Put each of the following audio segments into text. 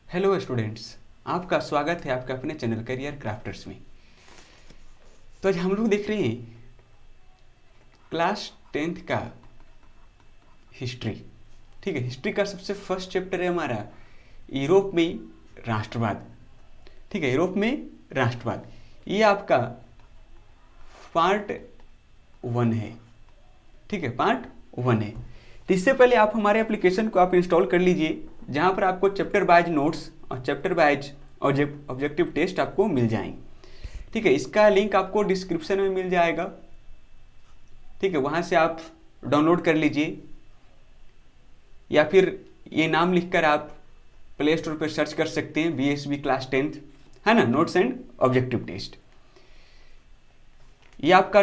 Hello students, आपका स्वागत है आपके अपने चैनल करियर क्राफ्टर्स में। तो आज हम लोग देख रहे हैं क्लास 10th का हिस्ट्री। ठीक है, हिस्ट्री का सबसे फर्स्ट चैप्टर है हमारा यूरोप में राष्ट्रवाद। ठीक है, यूरोप में राष्ट्रवाद, ये आपका पार्ट 1 है। ठीक है, पार्ट 1 है। तो इससे पहले आप हमारे एप्लीकेशन को आप इंस्टॉल कर लीजिए, जहाँ पर आपको चैप्टर वाइज नोट्स और चैप्टर वाइज ऑब्जेक्टिव टेस्ट आपको मिल जाएंगे। ठीक है, इसका लिंक आपको डिस्क्रिप्शन में मिल जाएगा। ठीक है, वहाँ से आप डाउनलोड कर लीजिए, या फिर ये नाम लिखकर आप प्ले स्टोर पर सर्च कर सकते हैं, BSB क्लास 10th, है ना, नोट्स एंड ऑब्जेक्टिव टेस्ट। ये आपका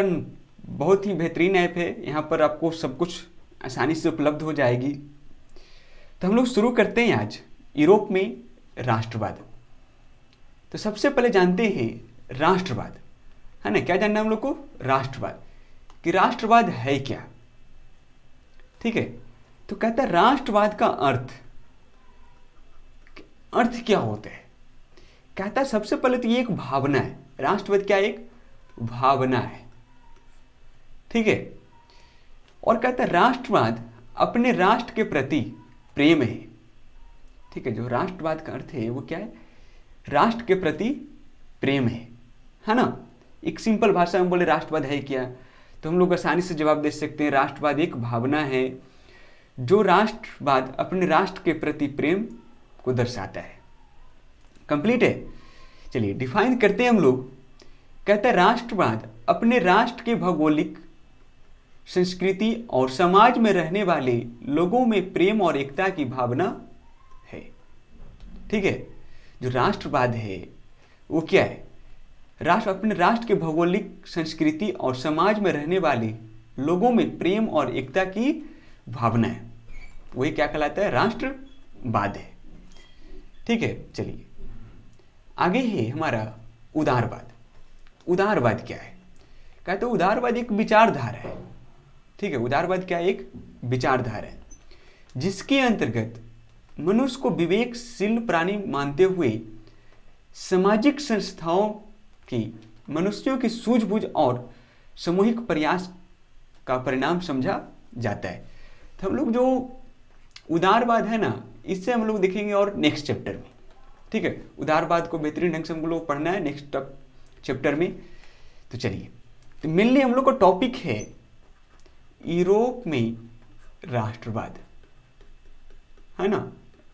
बहुत ही बेहतरीन ऐप है, यहाँ पर आपको सब कुछ आसानी से उपलब्ध हो जाएगी। तो हम लोग शुरू करते हैं आज यूरोप में राष्ट्रवाद। तो सबसे पहले जानते हैं राष्ट्रवाद, है ना, क्या जानना है हम लोग को? राष्ट्रवाद, कि राष्ट्रवाद है क्या। ठीक है, तो कहता है राष्ट्रवाद का अर्थ क्या होता है। कहता है सबसे पहले तो ये एक भावना है। राष्ट्रवाद क्या है? एक भावना है। ठीक है, और कहता है राष्ट्रवाद अपने राष्ट्र के प्रति प्रेम है। ठीक है, जो राष्ट्रवाद का अर्थ है वो क्या है? राष्ट्र के प्रति प्रेम है ना। एक सिंपल भाषा में बोले राष्ट्रवाद है क्या, तो हम लोग आसानी से जवाब दे सकते हैं, राष्ट्रवाद एक भावना है जो राष्ट्रवाद अपने राष्ट्र के प्रति प्रेम को दर्शाता है। कंप्लीट है। चलिए डिफाइन करते हैं हम लोग। कहता है राष्ट्रवाद अपने राष्ट्र के भौगोलिक, संस्कृति और समाज में रहने वाले लोगों में प्रेम और एकता की भावना है। ठीक है, जो राष्ट्रवाद है वो क्या है? राष्ट्र अपने राष्ट्र के भौगोलिक, संस्कृति और समाज में रहने वाले लोगों में प्रेम और एकता की भावना है, वही क्या कहलाता है? राष्ट्रवाद है। ठीक है, चलिए आगे है हमारा उदारवाद। उदारवाद क्या है? कहते हैं उदारवाद एक विचारधारा है। ठीक है, उदारवाद क्या है? एक विचारधारा है जिसके अंतर्गत मनुष्य को विवेकशील प्राणी मानते हुए सामाजिक संस्थाओं की, मनुष्यों की सूझबूझ और सामूहिक प्रयास का परिणाम समझा जाता है। तो हम लोग जो उदारवाद है ना, इससे हम लोग देखेंगे और नेक्स्ट चैप्टर में। ठीक है, उदारवाद को बेहतरीन ढंग से हम लोग पढ़ना है नेक्स्ट चैप्टर में। तो चलिए, तो मेनली हम लोग का टॉपिक है यूरोप में राष्ट्रवाद, है ना,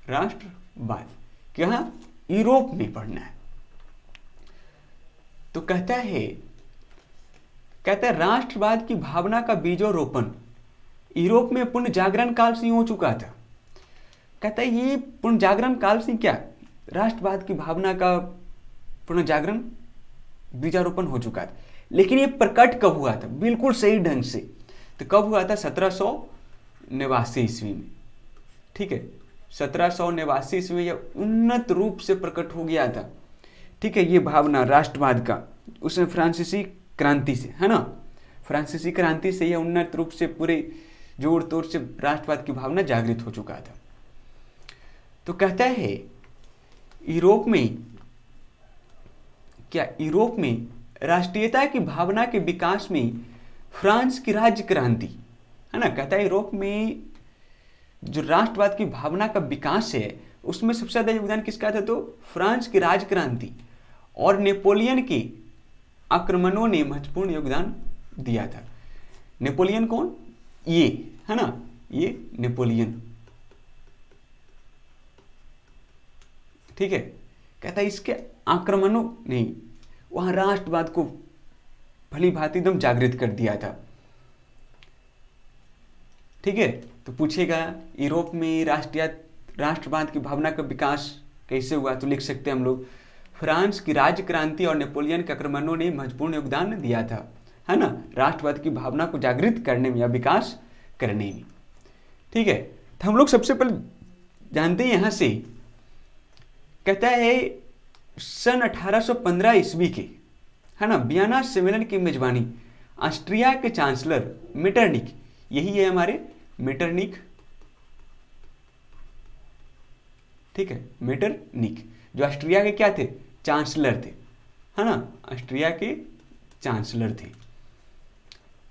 राष्ट्रवाद क्या यूरोप में पढ़ना है। तो कहता है राष्ट्रवाद की भावना का बीजारोपण यूरोप में पुनः जागरण काल से हो चुका था। कहता है ये पुनः जागरण काल से क्या, राष्ट्रवाद की भावना का पुनः जागरण, बीजारोपण हो चुका था। लेकिन ये प्रकट कब हुआ था? बिल्कुल सही ढंग से तो कब हुआ था? 1789 ईस्वी में। ठीक है, 1789 ईस्वी में यह उन्नत रूप से प्रकट हो गया था। ठीक है, ये भावना राष्ट्रवाद का उसने फ्रांसीसी क्रांति से, है ना, फ्रांसीसी क्रांति से यह उन्नत रूप से पूरे जोर तोड़ से राष्ट्रवाद की भावना जागृत हो चुका था। तो कहता है यूरोप में राष्ट्रीयता की भावना के विकास में फ्रांस की राज्य क्रांति, है ना, कहता है यूरोप में जो राष्ट्रवाद की भावना का विकास है उसमें सबसे ज्यादा योगदान किसका था? तो फ्रांस की राज्य क्रांति और नेपोलियन के आक्रमणों ने महत्वपूर्ण योगदान दिया था। नेपोलियन कौन? ये, है ना, ये नेपोलियन। ठीक है, कहता है इसके आक्रमणों ने वहां राष्ट्रवाद को भली भांति एकदम जागृत कर दिया था। ठीक है, तो पूछेगा यूरोप में राष्ट्रवाद की भावना का विकास कैसे हुआ, तो लिख सकते हैं हम लोग फ्रांस की राज्य क्रांति और नेपोलियन के आक्रमणों ने महत्वपूर्ण योगदान दिया था, है ना, राष्ट्रवाद की भावना को जागृत करने में या विकास करने में। ठीक है, तो हम लोग सबसे पहले जानते हैं यहां से, कहता है सन 1815 ईस्वी के, है ना, वियना सम्मेलन की मेजबानी ऑस्ट्रिया के चांसलर मेटरनिक, यही है हमारे मेटरनिक। ठीक है, मेटरनिक, जो ऑस्ट्रिया के क्या थे, चांसलर थे, है ना, ऑस्ट्रिया के चांसलर थे।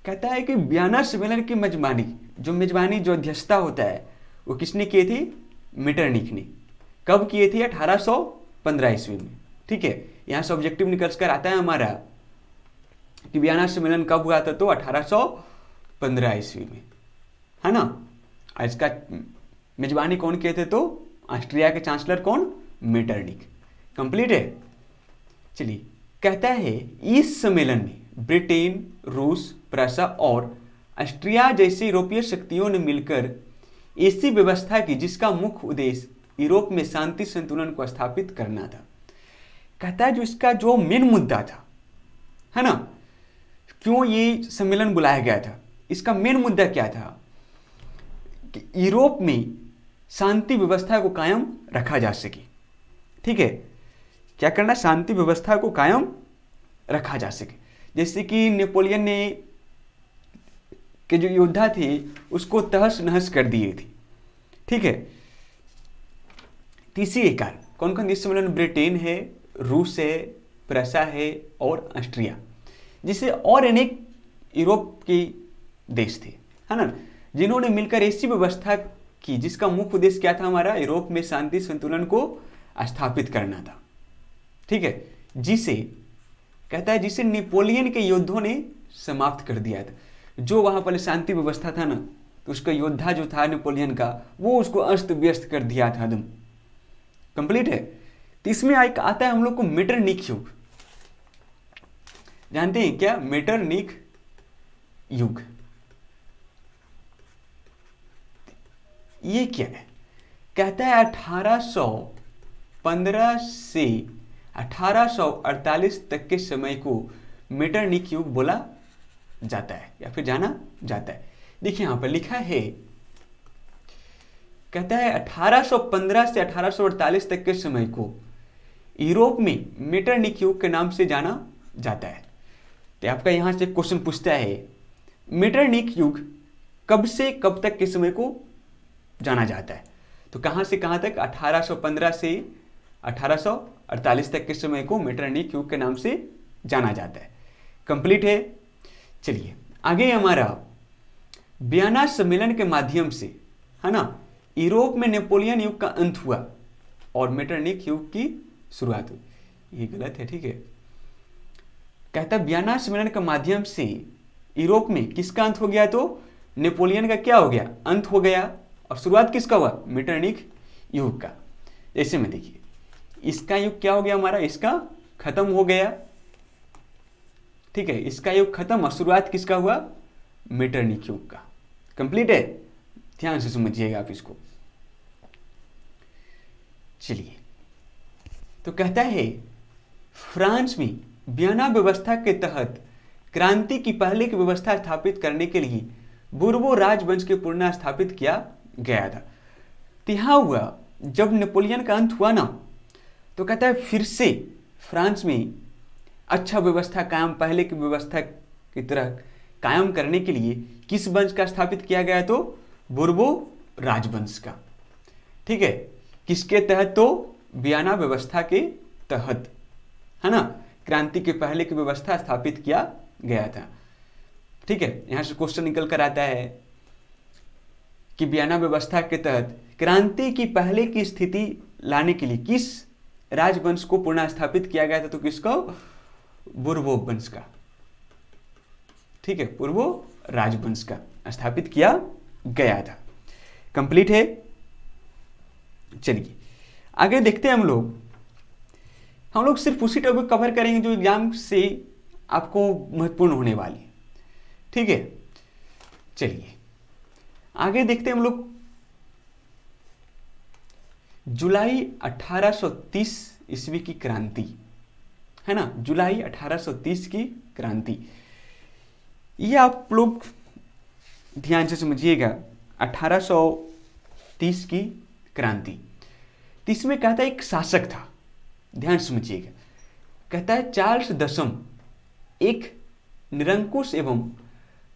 कहता है कि वियना सम्मेलन की मेजबानी जो अध्यक्षता होता है वो किसने किए थे, मेटरनिक ने। कब किए थे, 1815 ईस्वी में। ठीक है, यहाँ से ऑब्जेक्टिव निकल कर आता है हमारा कि वियना सम्मेलन कब हुआ था, तो 1815 ईस्वी में, है ना। इसका मेजबानी कौन किए थे, तो ऑस्ट्रिया के चांसलर कौन, मेटरनिक। कंप्लीट है। चलिए, कहता है इस सम्मेलन में ब्रिटेन, रूस, प्रसा और ऑस्ट्रिया जैसी यूरोपीय शक्तियों ने मिलकर ऐसी व्यवस्था की जिसका मुख्य उद्देश्य यूरोप में शांति संतुलन को स्थापित करना था। कहता है जो इसका जो मेन मुद्दा था, है ना, क्यों ये सम्मेलन बुलाया गया था, इसका मेन मुद्दा क्या था कि यूरोप में शांति व्यवस्था को कायम रखा जा सके। ठीक है, क्या करना, शांति व्यवस्था को कायम रखा जा सके। जैसे कि नेपोलियन ने के जो योद्धा थे उसको तहस नहस कर दिए थे। ठीक है, तीसरी कारण कौन कौन इस सम्मेलन, ब्रिटेन है, रूस है, प्रसा है और ऑस्ट्रिया, जिसे और अनेक यूरोप के देश थे, है ना, जिन्होंने मिलकर ऐसी व्यवस्था की जिसका मुख्य उद्देश्य क्या था, हमारा यूरोप में शांति संतुलन को स्थापित करना था। ठीक है, जिसे कहता है जिसे नेपोलियन के योद्धों ने समाप्त कर दिया था। जो वहां पर शांति व्यवस्था था ना, तो उसका योद्धा जो था नेपोलियन का, वो उसको अस्त व्यस्त कर दिया था एकदम। कंप्लीट है। तो इसमें आता है हम लोग को मेटरनिक युग। जानते हैं क्या, मेटरनिक युग ये क्या है। कहता है 1815 से 1848 तक के समय को मेटरनिक युग बोला जाता है या फिर जाना जाता है। देखिए यहां पर लिखा है, कहता है 1815 से 1848 तक के समय को यूरोप में मेटरनिक युग के नाम से जाना जाता है। तो आपका यहां से क्वेश्चन पूछता है, मेटरनिक युग कब से कब तक के समय को जाना जाता है, तो कहां से कहां तक, 1815 से 1848 तक के समय को मेटरनिक युग के नाम से जाना जाता है। कंप्लीट है। चलिए आगे हमारा वियना सम्मेलन के माध्यम से, है ना, यूरोप में नेपोलियन युग का अंत हुआ और मेटरनिक युग की शुरुआत हुई। ये गलत है। ठीक है, कहता है वियना सम्मेलन के माध्यम से यूरोप में किसका अंत हो गया, तो नेपोलियन का क्या हो गया, अंत हो गया, और शुरुआत किसका हुआ, मेटरनिक युग का। जैसे में देखिए इसका युग क्या हो गया हमारा, इसका खत्म हो गया। ठीक है, इसका युग खत्म और शुरुआत किसका हुआ, मेटरनिक युग का। कंप्लीट है। ध्यान से समझिएगा आप इसको। चलिए, तो कहता है फ्रांस में वियना व्यवस्था के तहत क्रांति की पहले की व्यवस्था स्थापित करने के लिए बुर्बो राजवंश के पुनः स्थापित किया गया था। तो यहां हुआ जब नेपोलियन का अंत हुआ ना, तो कहता है फिर से फ्रांस में अच्छा व्यवस्था कायम, पहले की व्यवस्था की तरह कायम करने के लिए किस वंश का स्थापित किया गया, तो बुर्बो राजवंश का। ठीक है, किसके तहत, तो वियना व्यवस्था के तहत, है ना, क्रांति के पहले की व्यवस्था स्थापित किया गया था। ठीक है, यहां से क्वेश्चन निकल कर आता है कि वियना व्यवस्था के तहत क्रांति की पहले की स्थिति लाने के लिए किस राजवंश को पुनः स्थापित किया गया था, तो किसको, बुर्बो वंश का। ठीक है, बुर्बो राजवंश का स्थापित किया गया था। कंप्लीट है। चलिए आगे देखते हैं हम लोग सिर्फ उसी टॉपिक कवर करेंगे जो एग्जाम से आपको महत्वपूर्ण होने वाली है। ठीक है, चलिए आगे देखते हैं हम लोग जुलाई 1830 ईस्वी की क्रांति, है ना, जुलाई 1830 की क्रांति। ये आप लोग ध्यान से समझिएगा, 1830 की क्रांति। इसमें कहता है एक शासक था, ध्यान समझिएगा, कहता है चार्ल्स दशम एक निरंकुश एवं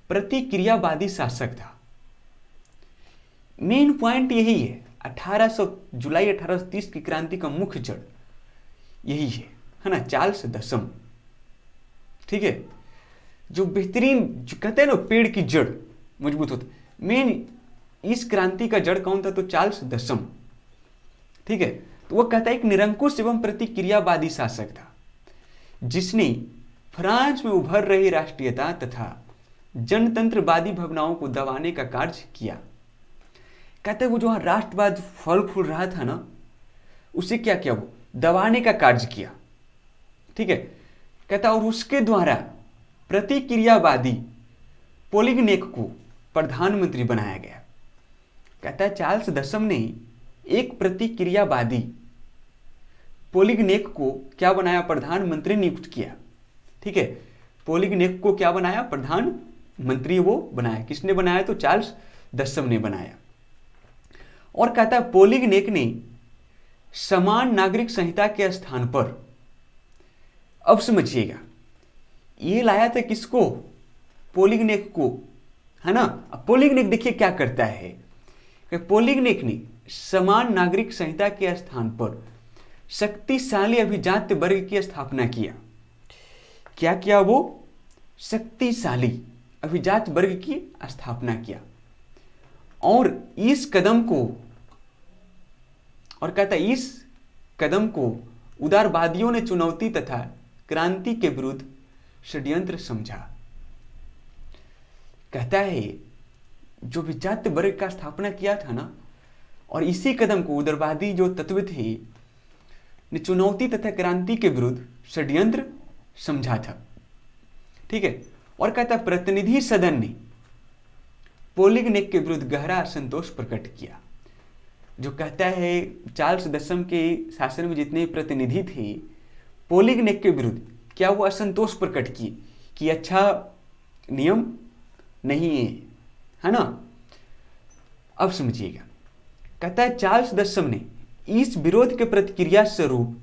प्रतिक्रियावादी शासक था। मेन पॉइंट यही है जुलाई 1830 की क्रांति का मुख्य जड़ यही है ना, चार्ल्स दसम। ठीक है, जो बेहतरीन, जो कहते हैं ना पेड़ की जड़ मजबूत होता, मेन इस क्रांति का जड़ कौन था? तो चार्ल्स दसम। ठीक है, तो वह कहता है एक निरंकुश एवं प्रतिक्रियावादी शासक था जिसने फ्रांस में उभर रही राष्ट्रीयता तथा जनतंत्रवादी भावनाओं को दबाने का कार्य किया। कहते हैं वो जो राष्ट्रवाद फल फूल रहा था ना, उसे क्या किया? वो दबाने का कार्य किया। ठीक है, कहता और उसके द्वारा प्रतिक्रियावादी पोलिगनेक को प्रधानमंत्री बनाया गया। कहता है चार्ल्स दसम ने एक प्रतिक्रियावादी पोलिगनेक को क्या बनाया? प्रधानमंत्री नियुक्त किया। ठीक है, पोलिगनेक को क्या बनाया? प्रधानमंत्री वो बनाया। किसने बनाया? तो चार्ल्स दसम ने बनाया। और कहता है पोलिगनेक ने समान नागरिक संहिता के स्थान पर, अब समझिएगा, ये लाया था किसको? पोलिगनेक को, है ना। अब पोलिगनेक देखिए क्या करता है कि पोलिगनेक ने समान नागरिक संहिता के स्थान पर शक्तिशाली अभिजात्य वर्ग की स्थापना किया। क्या किया? वो शक्तिशाली अभिजात्य वर्ग की स्थापना किया। और इस कदम को, और कहता है इस कदम को उदारवादियों ने चुनौती तथा क्रांति के विरुद्ध षड्यंत्र समझा। कहता है जो विजातीय वर्ग का स्थापना किया था ना, और इसी कदम को उदारवादी जो तत्व थे ने चुनौती तथा क्रांति के विरुद्ध षड्यंत्र समझा था। ठीक है, और कहता है प्रतिनिधि सदन ने पोलिगनेक के विरुद्ध गहरा असंतोष प्रकट किया। जो कहता है चार्ल्स दसम के शासन में जितने प्रतिनिधि थे, पोलिगनेक के विरुद्ध क्या वो असंतोष प्रकट किए कि अच्छा नियम नहीं है ना। अब समझिएगा, कहता है चार्ल्स दसम ने इस विरोध के प्रतिक्रिया स्वरूप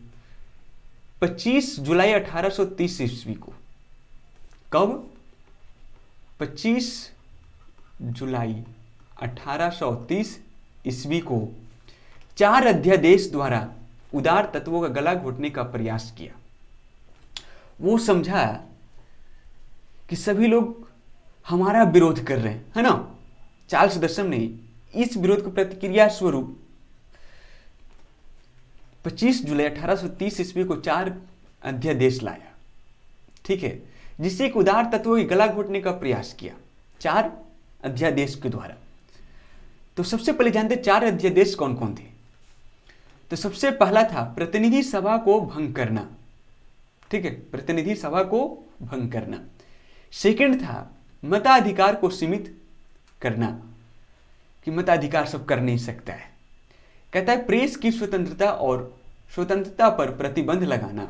25 जुलाई 1830 ईस्वी को, कब? 25 जुलाई 1830 ईस्वी को 4 अध्यादेश द्वारा उदार तत्वों का गला घोटने का प्रयास किया। वो समझा कि सभी लोग हमारा विरोध कर रहे हैं, है ना। चार्ल्स दसम ने इस विरोध की प्रतिक्रिया स्वरूप 25 जुलाई 1830 ईस्वी को 4 अध्यादेश लाया। ठीक है, जिससे एक उदार तत्वों की गला घोटने का प्रयास किया 4 अध्यादेश के द्वारा। तो सबसे पहले जानते 4 अध्यादेश कौन कौन थे। तो सबसे पहला था प्रतिनिधि सभा को भंग करना। ठीक है, प्रतिनिधि सभा को भंग करना। सेकंड था मताधिकार को सीमित करना, कि मताधिकार सब कर नहीं सकता है। कहता है प्रेस की स्वतंत्रता और स्वतंत्रता पर प्रतिबंध लगाना,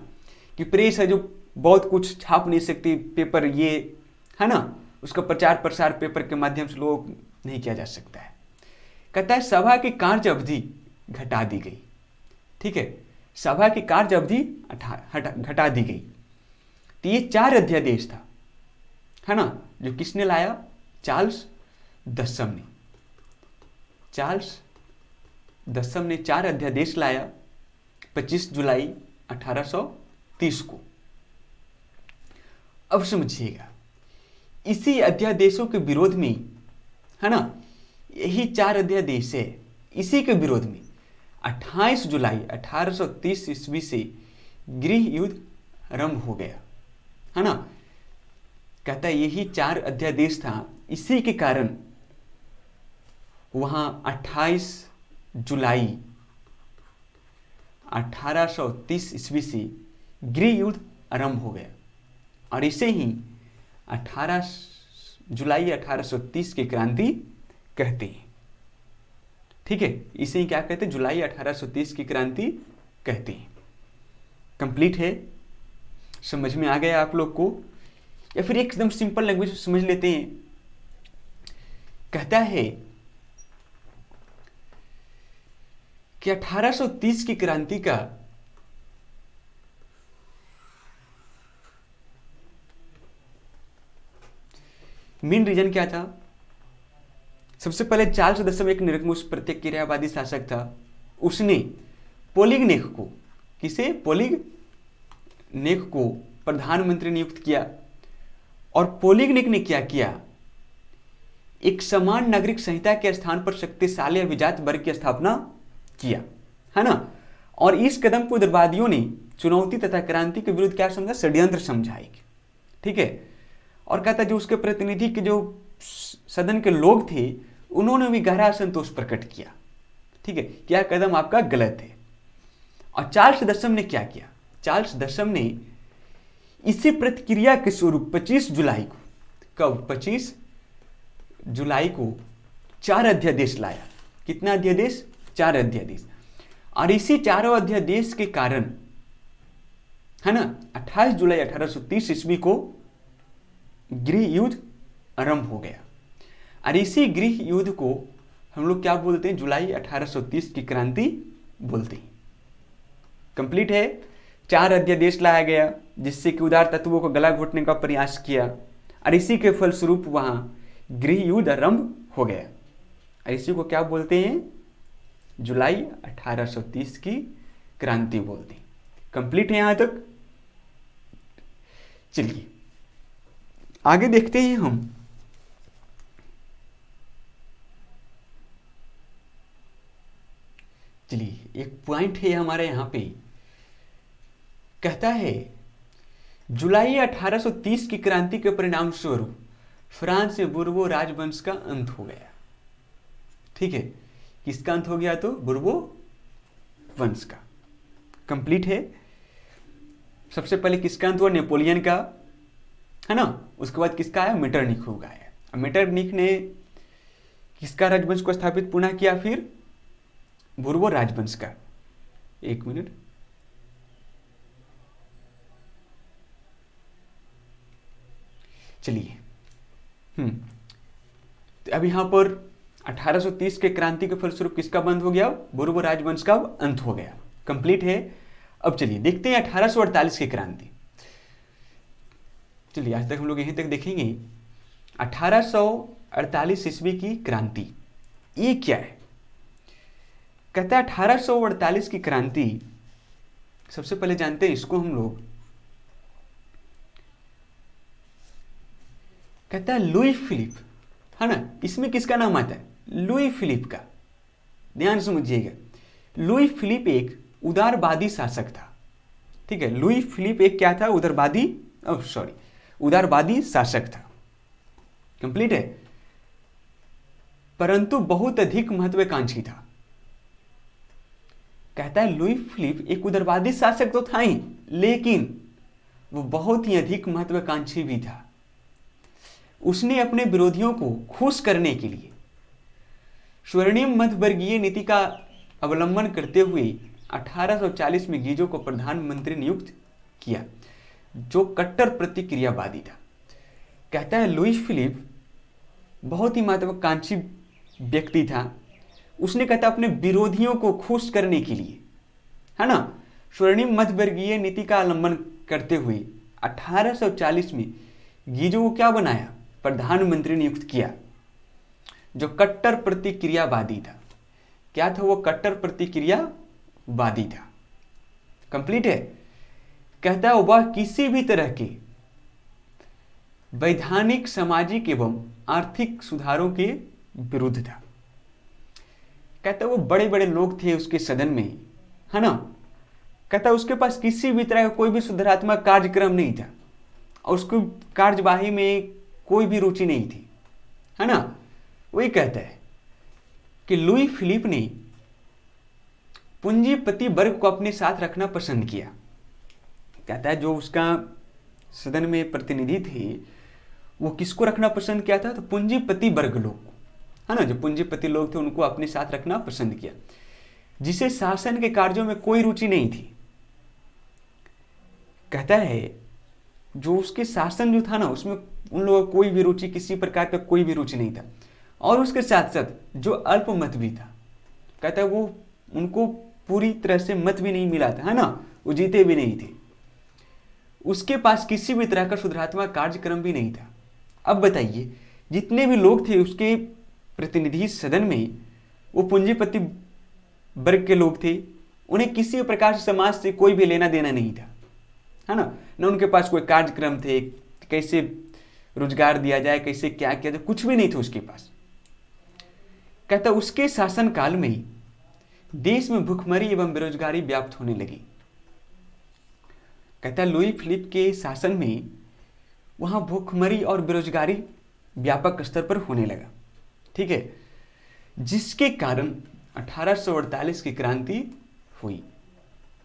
कि प्रेस है जो बहुत कुछ छाप नहीं सकती, पेपर ये है ना, उसका प्रचार प्रसार पेपर के माध्यम से लोग नहीं किया जा सकता है। कहता है सभा की कार्य अवधि घटा दी गई। ठीक है, सभा की कार्य अवधि घटा दी गई। तो ये 4 अध्यादेश था, है ना, जो किसने लाया? चार्ल्स दसम ने। चार्ल्स दसम ने 4 अध्यादेश लाया 25 जुलाई 1830 को। अब समझिएगा, इसी अध्यादेशों के विरोध में, है ना, यही 4 अध्यादेश है, इसी के विरोध में 28 जुलाई 1830 ईस्वी से गृह युद्ध आरंभ हो गया, है ना। कहता है यही 4 अध्यादेश था, इसी के कारण वहां 28 जुलाई 1830 ईस्वी से गृह युद्ध आरंभ हो गया, और इसे ही 18 जुलाई 1830 की क्रांति कहते हैं। ठीक है, इसे ही क्या कहते हैं? जुलाई 1830 की क्रांति कहते हैं। कंप्लीट है? समझ में आ गया आप लोग को? या फिर एकदम सिंपल लैंग्वेज समझ लेते हैं। कहता है कि 1830 की क्रांति का मेन रीजन क्या था? सबसे पहले चार्ल्स दसम एक निरंकुश प्रतिक्रियावादी शासक था। उसने पोलिगनेक को, किसे, पोलिगनेक को प्रधानमंत्री नियुक्त किया। और पोलिगनेक ने क्या किया, एक समान नागरिक संहिता के स्थान पर शक्तिशाली अभिजात वर्ग की स्थापना किया, है ना। और इस कदम को उदारवादियों ने चुनौती तथा क्रांति के विरुद्ध क्या समझा, षड्यंत्र समझाई, ठीक है। और कहता जो उसके प्रतिनिधि के जो सदन के लोग थे उन्होंने भी गहरा असंतोष प्रकट किया, ठीक है, क्या कदम आपका गलत है। और चार्ल्स दसम ने क्या किया, चार्ल्स दसम ने इसी प्रतिक्रिया के स्वरूप 25 जुलाई को, कब, 25 जुलाई को 4 अध्यादेश लाया। कितना अध्यादेश, 4 अध्यादेश। और इसी चारों अध्यादेश के कारण, है ना, 28 जुलाई 1830 ईस्वी को गृह युद्ध आरंभ हो गया। और इसी गृह युद्ध को हम लोग क्या बोलते हैं, जुलाई 1830 की क्रांति बोलते हैं। कंप्लीट है। 4 अध्यादेश लाया गया जिससे कि उदार तत्वों को गला घोटने का प्रयास किया, और इसी के फलस्वरूप वहां गृह युद्ध आरंभ हो गया। और इसी को क्या बोलते हैं, जुलाई 1830 की क्रांति बोलते हैं। कंप्लीट है यहां तक। चलिए आगे देखते हैं हम। चलिए एक पॉइंट है हमारे यहां पे, कहता है जुलाई 1830 की क्रांति के परिणाम स्वरूप फ्रांस में बुर्बो राजवंश का अंत हो गया, ठीक है। किसका अंत हो गया, तो बुर्बो वंश का। कंप्लीट है। सबसे पहले किसका अंत हुआ, नेपोलियन का, है ना। उसके बाद किसका आया, मेटरनिख हो गया। मेटरनिख ने किसका राजवंश को स्थापित पुनः किया, फिर बुर्बो राजवंश का। एक मिनट, चलिए। तो अब यहां पर 1830 के क्रांति के फलस्वरूप किसका बंद हो गया, बुर्बो राजवंश का अंत हो गया। कंप्लीट है। अब चलिए देखते हैं 1848 की क्रांति। चलिए आज तक हम लोग यहीं तक देखेंगे। 1848 ईस्वी की क्रांति ये क्या है, कहता है 1848 की क्रांति, सबसे पहले जानते हैं इसको हम लोग, कहता है लुई फिलिप, है ना। इसमें किसका नाम आता है, लुई फिलिप का। ध्यान समझिएगा, लुई फिलिप एक उदारवादी शासक था, ठीक है। लुई फिलिप एक क्या था, उदारवादी शासक था। कंप्लीट है। परंतु बहुत अधिक महत्वाकांक्षी था। कहता है लुई फिलिप एक उदारवादी शासक तो था ही, लेकिन वो बहुत ही अधिक महत्वाकांक्षी भी था। उसने अपने विरोधियों को खुश करने के लिए स्वर्णिम मध्यवर्गीय नीति का अवलंबन करते हुए 1840 में गीजो को प्रधानमंत्री नियुक्त किया, जो कट्टर प्रतिक्रियावादी था। कहता है लुई फिलिप बहुत ही महत्वाकांक्षी व्यक्ति था। उसने कहता अपने विरोधियों को खुश करने के लिए, है ना, स्वर्णिम मध्यवर्गीय नीति का अवलंबन करते हुए 1840 में गीजो को क्या बनाया, प्रधानमंत्री नियुक्त किया, जो कट्टर प्रतिक्रियावादी था। क्या था वो, कट्टर प्रतिक्रियावादी था। कंप्लीट है। कहता है वह किसी भी तरह के वैधानिक, सामाजिक एवं आर्थिक सुधारों के विरुद्ध था। कहता है वो बड़े बड़े लोग थे उसके सदन में, है ना। कहता है उसके पास किसी भी तरह का कोई भी सुधारात्मक कार्यक्रम नहीं था और उसको कार्यवाही में कोई भी रुचि नहीं थी, है ना। वही कहता है कि लुई फिलिप ने पूंजीपति वर्ग को अपने साथ रखना पसंद किया। कहता है जो उसका सदन में प्रतिनिधि थे वो किसको रखना पसंद किया था, तो पूंजीपति वर्ग लोग को, है ना। जो पूंजीपति लोग थे उनको अपने साथ रखना पसंद किया, जिसे शासन के कार्यों में कोई रुचि नहीं थी। कहता है जो उसके शासन जो था ना उसमें उन लोगों को कोई भी रुचि, किसी प्रकार का कोई भी रुचि नहीं था। और उसके साथ साथ जो अल्पमत भी था, कहता है वो उनको पूरी तरह से मत भी नहीं मिला था, है ना, वो जीते भी नहीं थे। उसके पास किसी भी तरह का सुधारात्मक कार्यक्रम भी नहीं था। अब बताइए जितने भी लोग थे उसके प्रतिनिधि सदन में वो पूंजीपति वर्ग के लोग थे, उन्हें किसी प्रकार से समाज से कोई भी लेना देना नहीं था, है ना। न उनके पास कोई कार्यक्रम थे, कैसे रोजगार दिया जाए, कैसे क्या किया जाए, कुछ भी नहीं था उसके पास। कहता उसके शासनकाल में ही देश में भूखमरी एवं बेरोजगारी व्याप्त होने लगी। कहता लुई फिलिप के शासन में वहां भूखमरी और बेरोजगारी व्यापक स्तर पर होने लगा, ठीक है, जिसके कारण 1848 की क्रांति हुई।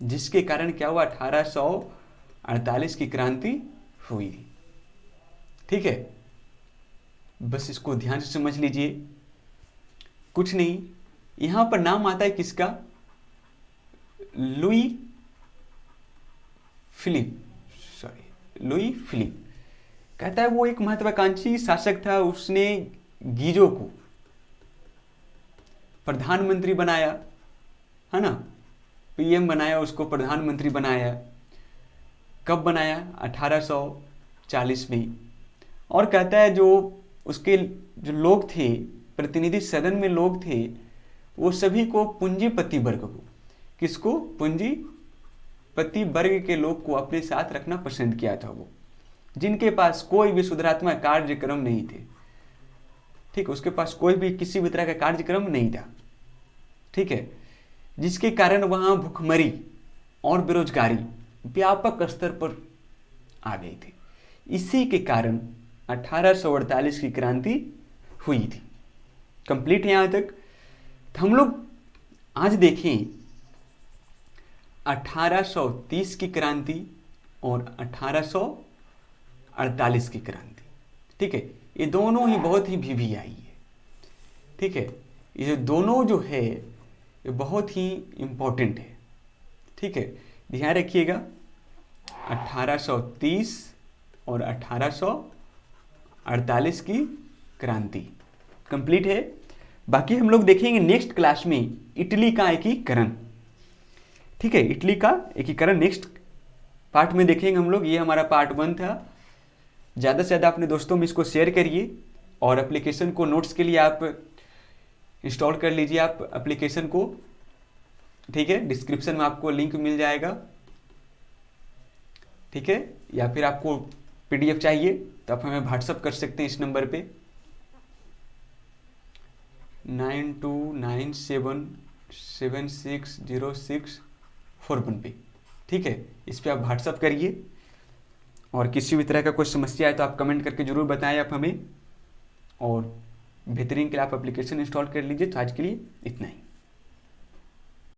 जिसके कारण क्या हुआ, 1848 की क्रांति हुई, ठीक है। बस इसको ध्यान से समझ लीजिए, कुछ नहीं। यहां पर नाम आता है किसका, लुई फिलिप। कहता है वो एक महत्वाकांक्षी शासक था, उसने गीजो को प्रधानमंत्री बनाया, है ना, पीएम बनाया, उसको प्रधानमंत्री बनाया। कब बनाया, 1840 में। और कहता है जो उसके जो लोग थे, प्रतिनिधि सदन में लोग थे, वो सभी को पूंजीपति वर्ग को, किसको, पूंजीपति वर्ग के लोग को अपने साथ रखना पसंद किया था वो, जिनके पास कोई भी सुधारात्मक कार्यक्रम नहीं थे, ठीक, उसके पास कोई भी किसी भी तरह का कार्यक्रम नहीं था, ठीक है, जिसके कारण वहां भूखमरी और बेरोजगारी व्यापक स्तर पर आ गई थी। इसी के कारण 1848 की क्रांति हुई थी। कंप्लीट है यहां तक। तो हम लोग आज देखें 1830 की क्रांति और 1848 की क्रांति, ठीक है। ये दोनों ही बहुत ही वीवीआई है, ठीक है। ये दोनों जो है ये बहुत ही इंपॉर्टेंट है, ठीक है। ध्यान रखिएगा, 1830 और 1848 की क्रांति कंप्लीट है। बाकी हम लोग देखेंगे नेक्स्ट क्लास में इटली का एकीकरण, ठीक है। इटली का एकीकरण नेक्स्ट पार्ट में देखेंगे हम लोग। ये हमारा पार्ट 1 था। ज़्यादा से ज़्यादा अपने दोस्तों में इसको शेयर करिए और एप्लीकेशन को नोट्स के लिए आप इंस्टॉल कर लीजिए आप एप्लीकेशन को, ठीक है। डिस्क्रिप्शन में आपको लिंक मिल जाएगा, ठीक है। या फिर आपको पीडीएफ चाहिए तो आप हमें व्हाट्सअप कर सकते हैं इस नंबर पे 9297760641 पे, ठीक है। इस पे आप व्हाट्सअप करिए और किसी भी तरह का कोई समस्या है तो आप कमेंट करके ज़रूर बताएं आप हमें, और बेहतरीन के लिए आप एप्लीकेशन इंस्टॉल कर लीजिए। तो आज के लिए इतना ही।